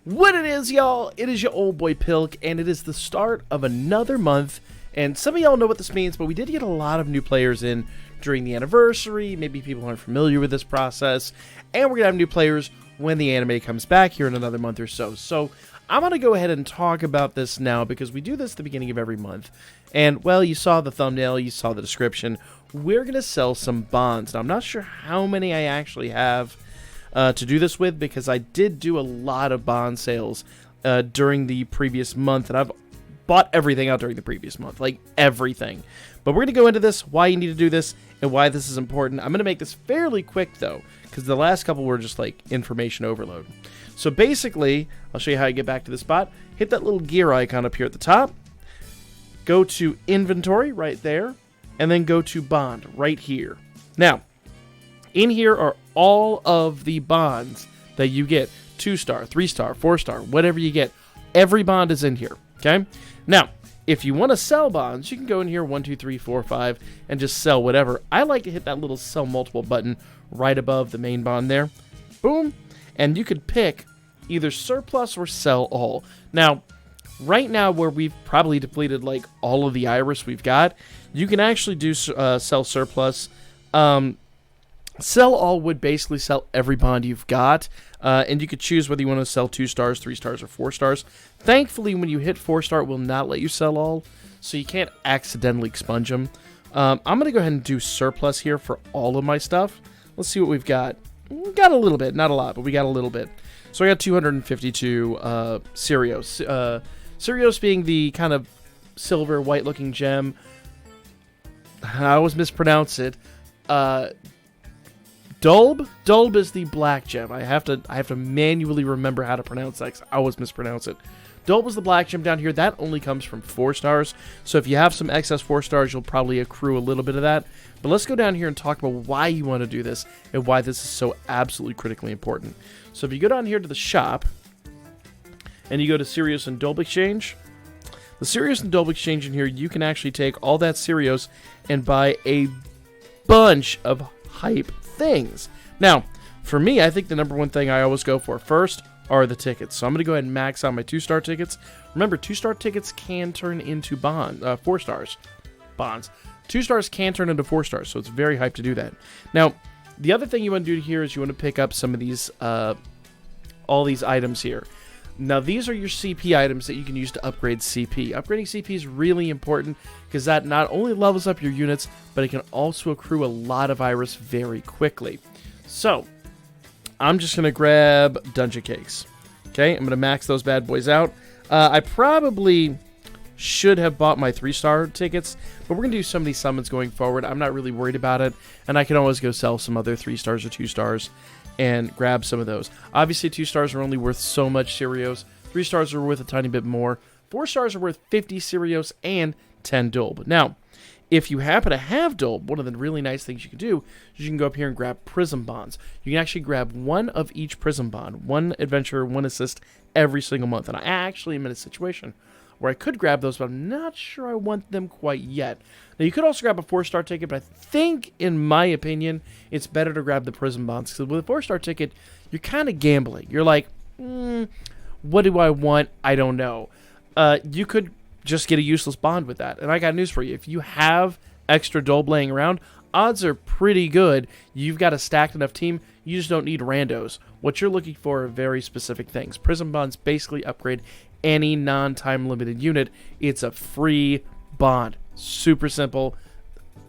What it is, y'all, it is your old boy Pilk, and it is the start of another month, and some of y'all know what this means, but we did get a lot of new players in during the anniversary. Maybe people aren't familiar with this process, and we're going to have new players when the anime comes back here in another month or so. So I'm going to go ahead and talk about this now, because we do this at the beginning of every month, and, well, you saw the thumbnail, you saw the description. We're going to sell some bonds. Now, I'm not sure how many I actually have to do this with, because I did do a lot of bond sales during the previous month, and I've bought everything out during the previous month, like everything. But we're going to go into this, why you need to do this, and why this is important. I'm going to make this fairly quick, though, because the last couple were just like information overload. So basically, I'll show you how you get back to the spot. Hit that little gear icon up here at the top, go to inventory right there, and then go to bond right here. Now, in here are all of the bonds that you get. 2-star, 3-star, 4-star, whatever you get. Every bond is in here, okay? Now, if you want to sell bonds, you can go in here 1, 2, 3, 4, 5, and just sell whatever. I like to hit that little sell multiple button right above the main bond there. Boom. And you could pick either surplus or sell all. Now, right now where we've probably depleted like all of the iris we've got, you can actually do sell surplus. Sell all would basically sell every bond you've got, and you could choose whether you want to sell 2 stars, 3 stars, or 4 stars. Thankfully, when you hit 4-star, it will not let you sell all, so you can't accidentally expunge them. I'm going to go ahead and do surplus here for all of my stuff. Let's see what we've got. We got a little bit, not a lot, but we got a little bit. So I got 252 Sirios. Sirios being the kind of silver, white-looking gem. I always mispronounce it. Dulb is the black gem. I have to manually remember how to pronounce that, because I always mispronounce it. Dulb is the black gem down here. That only comes from 4 stars. So if you have some excess 4 stars, you'll probably accrue a little bit of that. But let's go down here and talk about why you want to do this and why this is so absolutely critically important. So if you go down here to the shop and you go to Sirius and Dulb Exchange, the Sirius and Dulb Exchange in here, you can actually take all that Sirius and buy a bunch of hype things. Now, for me, I think the number one thing I always go for first are the tickets. So I'm going to go ahead and max out my 2-star tickets. Remember, 2-star tickets can turn into 4 stars. Bonds. 2 stars can turn into 4 stars, so it's very hype to do that. Now, the other thing you want to do here is you want to pick up some of these, all these items here. Now, these are your CP items that you can use to upgrade CP. Upgrading CP is really important because that not only levels up your units, but it can also accrue a lot of iris very quickly. So, I'm just going to grab Dungeon Cakes. Okay, I'm going to max those bad boys out. I probably should have bought my 3-star tickets, but we're going to do some of these summons going forward. I'm not really worried about it, and I can always go sell some other 3 stars or 2 stars and grab some of those. Obviously, 2 stars are only worth so much Sirios. 3 stars are worth a tiny bit more. 4 stars are worth 50 Sirios and 10 Dulb. Now, if you happen to have Dulb, one of the really nice things you can do is you can go up here and grab Prism Bonds. You can actually grab one of each Prism Bond, 1 adventure, 1 assist every single month. And I actually am in a situation where I could grab those, but I'm not sure I want them quite yet. Now, you could also grab a 4-star ticket, but I think, in my opinion, it's better to grab the Prism Bonds, because with a 4-star ticket, you're kind of gambling. You're like, what do I want? I don't know. You could just get a useless bond with that, and I got news for you. If you have extra Dulb laying around, odds are pretty good you've got a stacked enough team. You just don't need randos. What you're looking for are very specific things. Prism Bonds basically upgrade any non-time limited unit. It's a free bond. Super simple.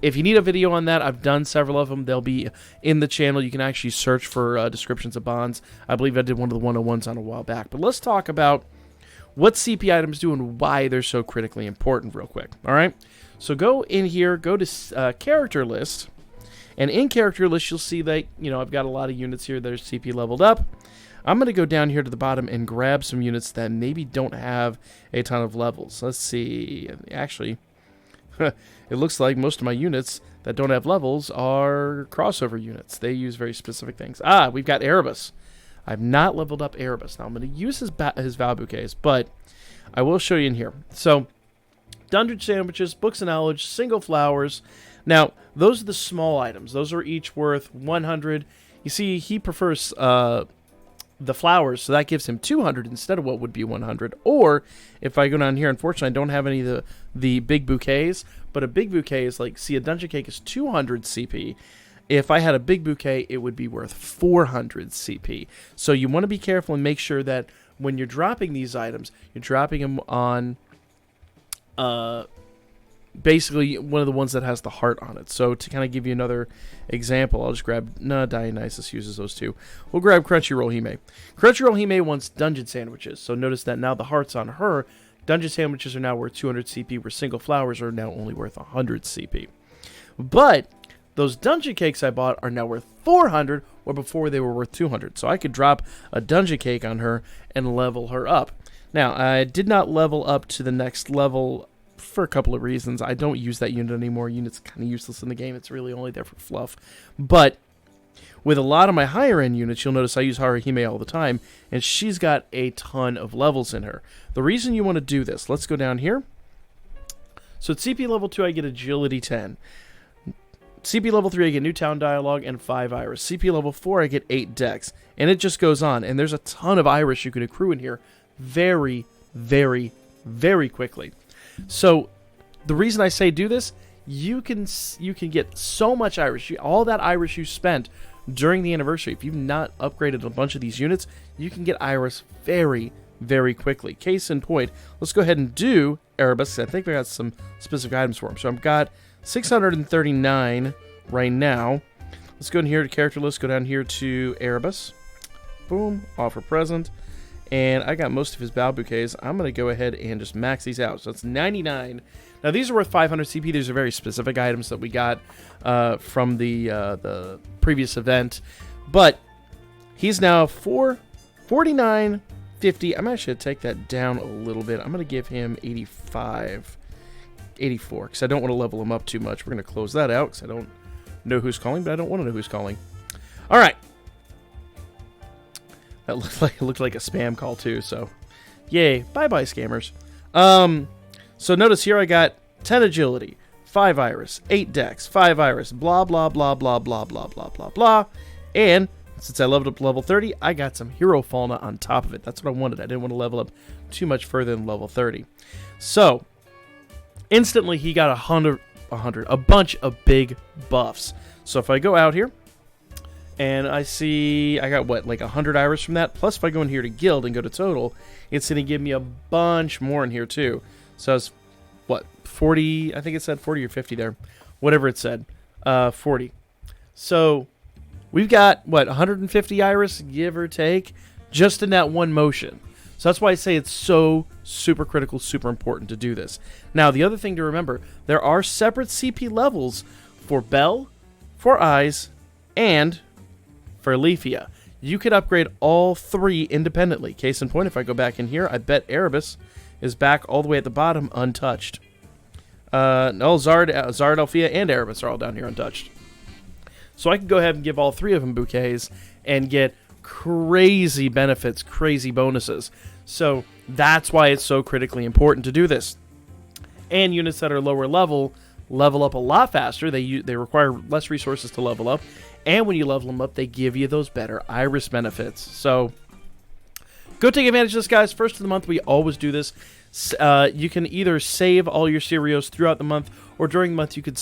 If you need a video on that, I've done several of them. They'll be in the channel. You can actually search for descriptions of bonds. I believe I did one of the 101s on a while back. But let's talk about what CP items do and why they're so critically important real quick. All right? So go in here, go to character list. And in character list, you'll see that, I've got a lot of units here that are CP leveled up. I'm going to go down here to the bottom and grab some units that maybe don't have a ton of levels. Let's see. Actually, it looks like most of my units that don't have levels are crossover units. They use very specific things. We've got Erebus. I've not leveled up Erebus. Now, I'm going to use his Val Bouquets, but I will show you in here. So, Dungeon Sandwiches, Books of Knowledge, Single Flowers. Now, those are the small items. Those are each worth 100. You see, he prefers the flowers, so that gives him 200 instead of what would be 100. Or if I go down here, unfortunately, I don't have any of the big bouquets, but a big bouquet is like, see, a dungeon cake is 200 CP. If I had a big bouquet, it would be worth 400 CP. So you want to be careful and make sure that when you're dropping these items, you're dropping them on basically one of the ones that has the heart on it. So to kind of give you another example, I'll just grab, Dionysus uses those too. We'll grab Crunchyroll Hime. Crunchyroll Hime wants dungeon sandwiches. So notice that now the heart's on her. Dungeon sandwiches are now worth 200 CP, where single flowers are now only worth 100 CP. But those dungeon cakes I bought are now worth 400, where before they were worth 200. So I could drop a dungeon cake on her and level her up. Now, I did not level up to the next level for a couple of reasons. I don't use that unit anymore. Unit's kind of useless in the game. It's really only there for fluff. But with a lot of my higher end units, you'll notice I use Haruhime all the time, and she's got a ton of levels in her. The reason you want to do this, let's go down here. So at CP level 2, I get agility 10. CP level 3, I get Newtown Dialogue and 5 Iris. CP level 4, I get 8 Dex. And it just goes on. And there's a ton of Iris you can accrue in here very, very, very quickly. So the reason I say do this, you can get so much Iris. All that Iris you spent during the anniversary, if you've not upgraded a bunch of these units, you can get Iris very, very quickly. Case in point, let's go ahead and do Erebus. I think I got some specific items for him. So I've got 639 right now. Let's go in here to character list, go down here to Erebus. Boom, offer present. And I got most of his bow bouquets. I'm going to go ahead and just max these out. So it's 99. Now these are worth 500 CP. These are very specific items that we got from the previous event. But he's now 49.50. I'm actually going to take that down a little bit. I'm going to give him 85. 84, because I don't want to level him up too much. We're going to close that out, because I don't know who's calling, but I don't want to know who's calling. All right. That looked like a spam call, too, so yay. Bye-bye, scammers. So notice here I got 10 agility, 5 iris, 8 dex, 5 iris, blah, blah, blah, blah, blah, blah, blah, blah, blah. And since I leveled up to level 30, I got some hero fauna on top of it. That's what I wanted. I didn't want to level up too much further than level 30. So instantly, he got a bunch of big buffs. So if I go out here, and I see I got, what, like 100 iris from that? Plus, if I go in here to guild and go to total, it's going to give me a bunch more in here, too. So it's, what, 40? I think it said 40 or 50 there. Whatever it said. 40. So we've got, what, 150 iris, give or take, just in that one motion. So that's why I say it's so super critical, super important to do this. Now, the other thing to remember, there are separate CP levels for Bell, for Eyes, and for Leafia. You could upgrade all three independently. Case in point, if I go back in here, I bet Erebus is back all the way at the bottom, untouched. No, Zard, Elfia, and Erebus are all down here untouched. So I can go ahead and give all three of them bouquets and get crazy benefits, crazy bonuses. So that's why it's so critically important to do this. And units that are lower level up a lot faster. They require less resources to level up. And when you level them up, they give you those better iris benefits. So go take advantage of this, guys. First of the month, we always do this. You can either save all your Cereos throughout the month, or during the month you could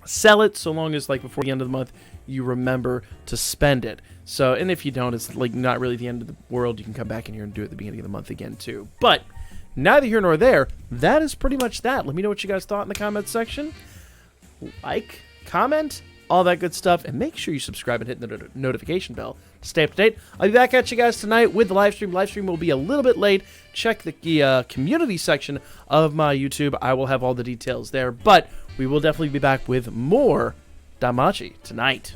sell it, so long as, like, before the end of the month you remember to spend it. So, and if you don't, it's like not really the end of the world. You can come back in here and do it at the beginning of the month again too. But neither here nor there. That is pretty much that. Let me know what you guys thought in the comments section. Like, comment, all that good stuff, and make sure you subscribe and hit the notification bell to stay up to date. I'll be back at you guys tonight with the live stream. Live stream will be a little bit late. Check the community section of my YouTube. I will have all the details there, but we will definitely be back with more Danmachi tonight.